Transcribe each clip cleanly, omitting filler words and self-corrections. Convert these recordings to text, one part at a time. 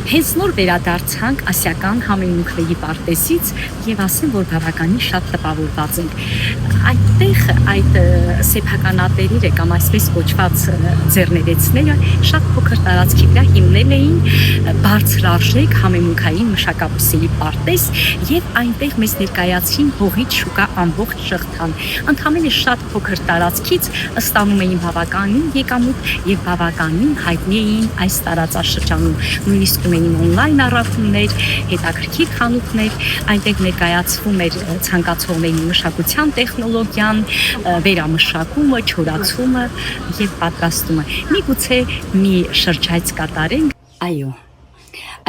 Հենց նոր վերադարձանք ասիական համեմունքների պարտեզից եւ ասեմ, որ բավականին շատ տպավորված ենք։ Այդտեղ այդ սեփականատերերը կամ այսպես կոչված ձեռներեցները շատ փոքր տարածքի վրա հիմնել էին բարձրարժեք համեմունքային մշակաբույսերի պարտեզ եւ այնտեղ մեզ ներկայացրին հողից շուկա ամբողջ շղթան։ Ընդհանրապես շատ փոքր տարածքից ստանում էին բավականին եկամուտ եւ բավականին հայտնի էին այս տարածաշրջանում։ Նույնիսկ օնլայն առաքումներ, հետաքրքիր խանութներ, այնտեղ ներկայացվում էր ցանկացողների մշակության տեխնոլոգիան, վերամշակումը, չորացումը եւ պատրաստումը։ Միգուցե մի շրջայց կատարենք։ Այո,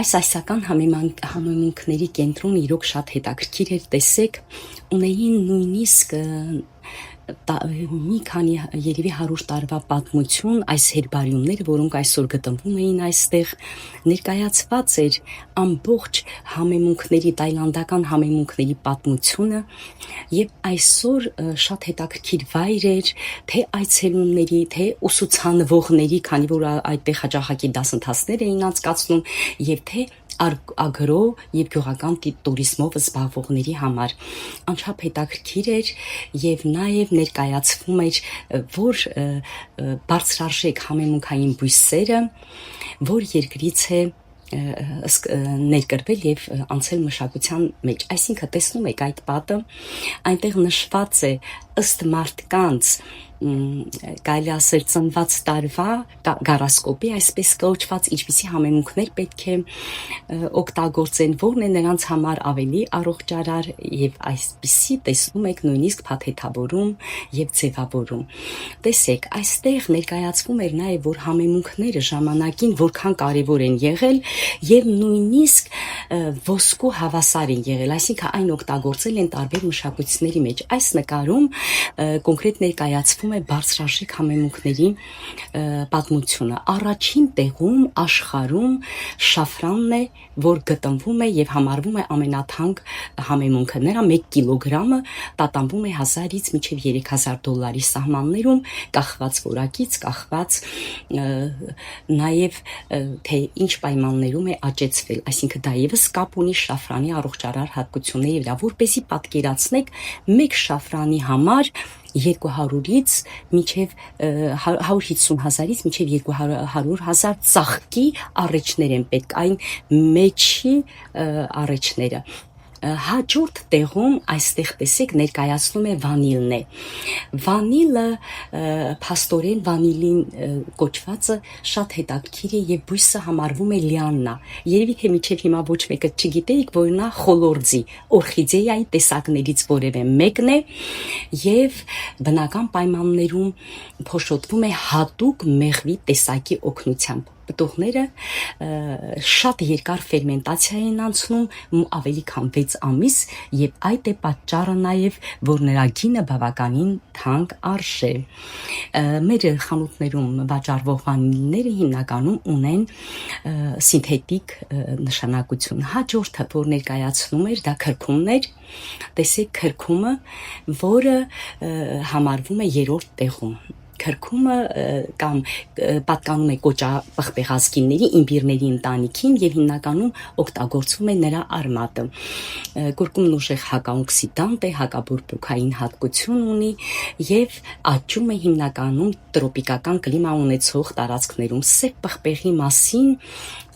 այս ասիական համեմունքների կենտրոնը իրոք շատ հետաքրքիր էր, տեսեք, ունեին նույնիսկ մի քանի երևի 100 տարվա պատմություն այս հերբարիումները, որոնք այսօր գտնվում էին այստեղ, ներկայացված էր ամբողջ համեմունքների, տայլանդական համեմունքների պատմությունը եւ այսօր շատ հետաքրքիր վայր էր թե այցելությունների, թե ուսուցանվողների, քանի որ այդտեղ հաճախակի դասընթացներ էին անցկացնում եւ թե ագրո եւ գյուղական տուրիզմով զբաղվողների համար անչափ հետաքրքիր էր եւ նաեւ ներկայացվում էր որ բարձրարժեք համեմունքային բույսերը որ երկրից է ներկրվել եւ անցել մշակության մեջ, այսինքն տեսնում եք այդ պատը, այնտեղ նշված է ըստ մարդկանց կարելի ասել ծնված տարվա գարասկոպի այսպես կոչված ինչպիսի համեմունքներ պետք է օգտագործեն, որն է նրանց համար ավելի առողջարար եւ այսպիսի տեսնում եք նույնիսկ փաթեթավորում եւ ձևավորում։ Տեսեք, այստեղ ներկայացվում էր նաեւ որ համեմունքները ժամանակին որքան կարեւոր են եղել եւ նույնիսկ ոսկու հավասար են եղել, այսինքն այն օգտագործել են տարբեր մշակույթների մեջ։ Այս նկարում կոնկրետ ներկայացվում է բարձրարժեք համեմունքների պատմությունը։ Առաջին տեղում աշխարհում շաֆրանն է, որ գտնվում է եւ համարվում է ամենաթանկ համեմունքը։ Նրա 1 կիլոգրամը տատանվում է 1000-ից մինչև $3000 սահմաններում, կախված որակից, կախված նաեւ թե ինչ պայմաններում է աճեցվել, այսինքն դա եւս կապ ունի շաֆրանի առողջարար հատկությունների վրա, որպեսզի պատկերացնեք 1 շաֆրանի համար 200-ից մինչև 150,000-ից մինչև 200,000 ծաղկի առէջներ են պետք, այն մեջի առէջները։ Հաջորդ տեղում այստեղ տեսեք ներկայացնում է վանիլն է։ Վանիլը փաստորեն վանիլին կոչվածը շատ հետաքրքիր է եւ բույսը համարվում է լիաննա։ Երևի թե մինչև հիմա ոչ մեկը չգիտեիք, որ նա խոլորձի, օրխիդեայի տեսակներից որևէ մեկն է եւ բնական պայմաններում փոշոտվում է հատուկ մեղվի տեսակի օգնությամբ։ Պտուղները շատ երկար ֆերմենտացիա են անցնում ավելի քան 6 ամիս եւ այդ է պատճառը նաեւ որ նրա գինը բավականին թանկ արժե։ Մեր խանութներում վաճառվող վանիլները հիմնականում ունեն սինթետիկ նշանակություն։ Հաջորդը որ ներկայացնում էր դա քրքումն էր, տեսեք քրքումը, որը համարվում է 3-րդ տեղում։ Քրքումը կամ պատկանում է կոճապղպեղազգիների, իմբիրների ընտանիքին եւ հիմնականում օգտագործվում է նրա արմատը։ Կուրկումն ուժեղ հակաօքսիդանտ է, հակաբորբոքային հատկություն ունի եւ աճում է հիմնականում տրոպիկական կլիմա ունեցող տարածքներում։ Սև պղպեղի մասին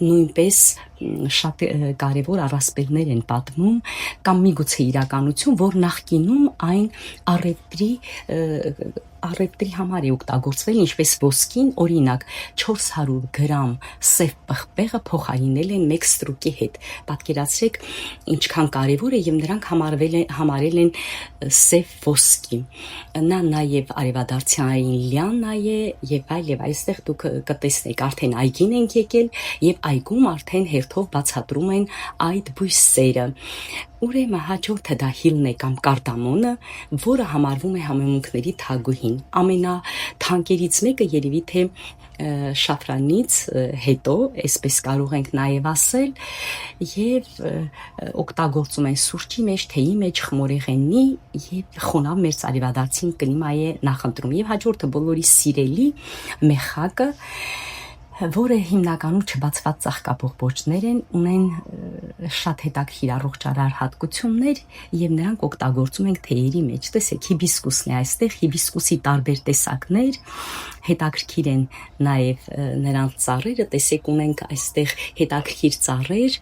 նույնպես շատ կարևոր առասպելներ են պատմում կամ միգուցե իրականություն, որ նախկինում այն առևտրի համար է օգտագործվել, ինչպես ոսկին, օրինակ 400 գրամ սև պղպեղը փոխարինել են 1 ստրուկի հետ։ Պատկերացրեք ինչքան կարևոր է եւ նրանք համարել են սև ոսկի։ Նա նաեւ արևադարձային լիաննա է եւ այստեղ դուք կտեսնեք արդեն այգին են եկել եւ այգում արդեն հերթով բացատրում են այդ բույսերը։ Ուրեմն հաջորդը դա հիլն է կամ կարդամոնը, որը համարվում է համեմունքների թագուհին։ Ամենաթանկերից մեկը երևի թե շաֆրանից հետո, այսպես կարող ենք նաև ասել, եւ օգտագործում են սուրճի մեջ, թեյի մեջ, խմորեղենի եւ խոնավ մեր արևադարձին կլիմայի նախընտրում։ Եվ հաջորդը բոլորի սիրելի մեխակը, որը հիմնականում չբացված ծաղկաբողբոջներ են, ունեն շատ հետաքրքիր առողջարար հատկություններ եւ նրանք օգտագործում ենք թեյերի մեջ։ Տեսեք, հիբիսկուսն է այստեղ, հիբիսկուսի տարբեր տեսակներ, հետաքրքիր են նաեւ նրանց ծառերը, տեսեք, ունենք այստեղ հետաքրքիր ծառեր,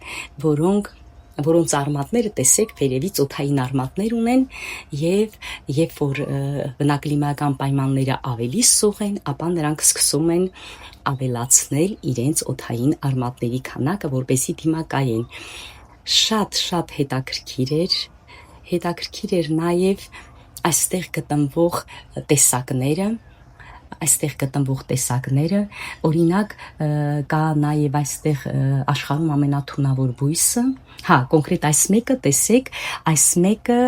որոնց արմատները տեսեք վերևից օդային արմատներ ունեն եւ երբ որ բնակլիմայական պայմանները ավելի սուղ են, ապա նրանք սկսում են ավելացնել իրենց օդային արմատների քանակը, որպեսզի դիմակայեն։ Շատ հետաքրքիր էր նաեւ այստեղ գտնվող տեսակները, օրինակ կա նաև այստեղ աշխարհում ամենաթունավոր բույսը, կոնկրետ այս մեկը, տեսեք, այս մեկը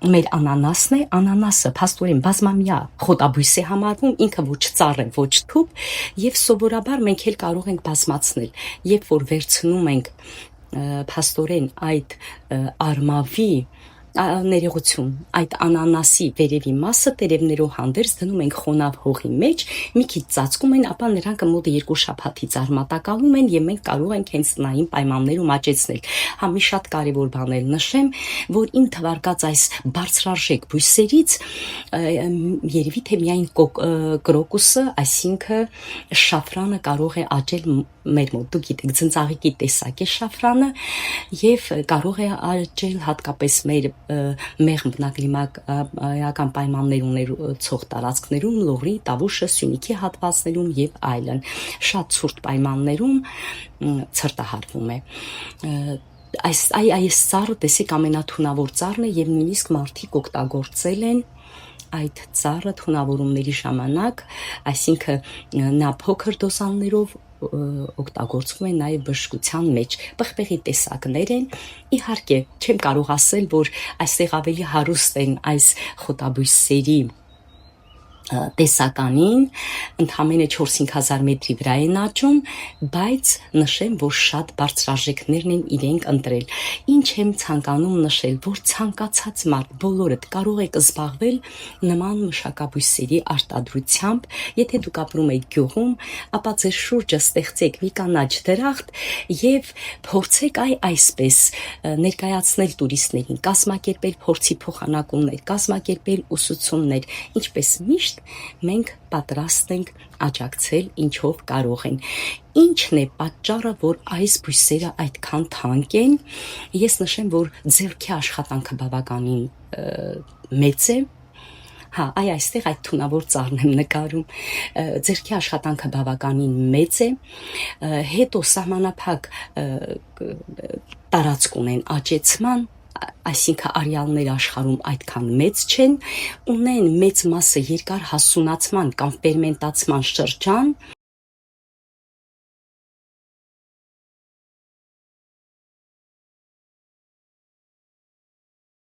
մեր անանասն է, անանասը փաստորեն բազմամյա խոտաբույս է համարվում, ինքը ոչ ծառ է, ոչ թուփ, եւ սովորաբար մենք էլ կարող ենք բազմացնել, երբ որ վերցնում ենք փաստորեն այդ արմավի ներողություն, այդ անանասի վերևի մասը տերևներով հանդերձ դնում ենք խոնավ հողի մեջ, մի քիչ ծածկում են, ապա նրանք մոտ 2 շաբաթից արմատակալում են եւ մենք կարող ենք հենց նային պայմաններում աճեցնել։ Մի շատ կարեւոր բան էլ նշեմ, որ իմ թվարկած այս բարձրարժեք բույսերից երևի թե միայն կրոկուսը, այսինքն շաֆրանը կարող է աճել մեր մոտ, դուք գիտեք, ձնծաղիկի տեսակ է շաֆրանը եւ կարող է աճել հատկապես մեր մեղմ բնակլիմայական պայմաններ ունեցող տարածքներում, Լոռի, Տավուշը, Սյունիքի հատվածներում եւ այլն, շատ ցուրտ պայմաններում ցրտահարվում է։ Այս ծառը, տեսեք, ամենաթունավոր ծառն է եւ նույնիսկ մարդիկ օգտագործել են այդ ծառը թունավորումների ժամանակ, այսինքն նա փոքր դոզաններով օգտագործվում են նաև բժշկության մեջ, պղպեղի տեսակներ են, իհարկե չեմ կարող ասել, որ այստեղ ավելի հարուստ են այս խոտաբույսերի տեսականին, ընդամենը 4-5 հազար մետրի վրա են աճում, բայց նշեմ, որ շատ բարձրարժեքներն են իրենք ընտրել։ Ինչ եմ ցանկանում նշել, որ ցանկացած մարդ, բոլորդ կարող եք զբաղվել նման մշակաբույսերի արտադրությամբ, եթե դուք ապրում եք գյուղում, ապա ձեր շուրջը ստեղծեք մի կանաչ դրախտ եւ փորձեք այսպես ներկայացնել տուրիստներին, կազմակերպել փորձի փոխանակումներ, կազմակերպել ուսուցումներ, ինչպես միշտ մենք պատրաստ ենք աջակցել ինչով կարող են։ Ինչն է պատճառը, որ այս բույսերը այդքան թանկ են։ Ես նշեմ, որ ձեռքի աշխատանքը բավականին մեծ է։ Այստեղ այդ թունավոր ծառն եմ նկարում, ձեռքի աշխատանքը բավականին մեծ է, հետո սահմանափակ տարածք ունեն աճեցման, այսինքն արյալները աշխարհում այդքան մեծ չեն, ունեն մեծ մասը երկար հասունացման կամ ֆերմենտացման շրջան,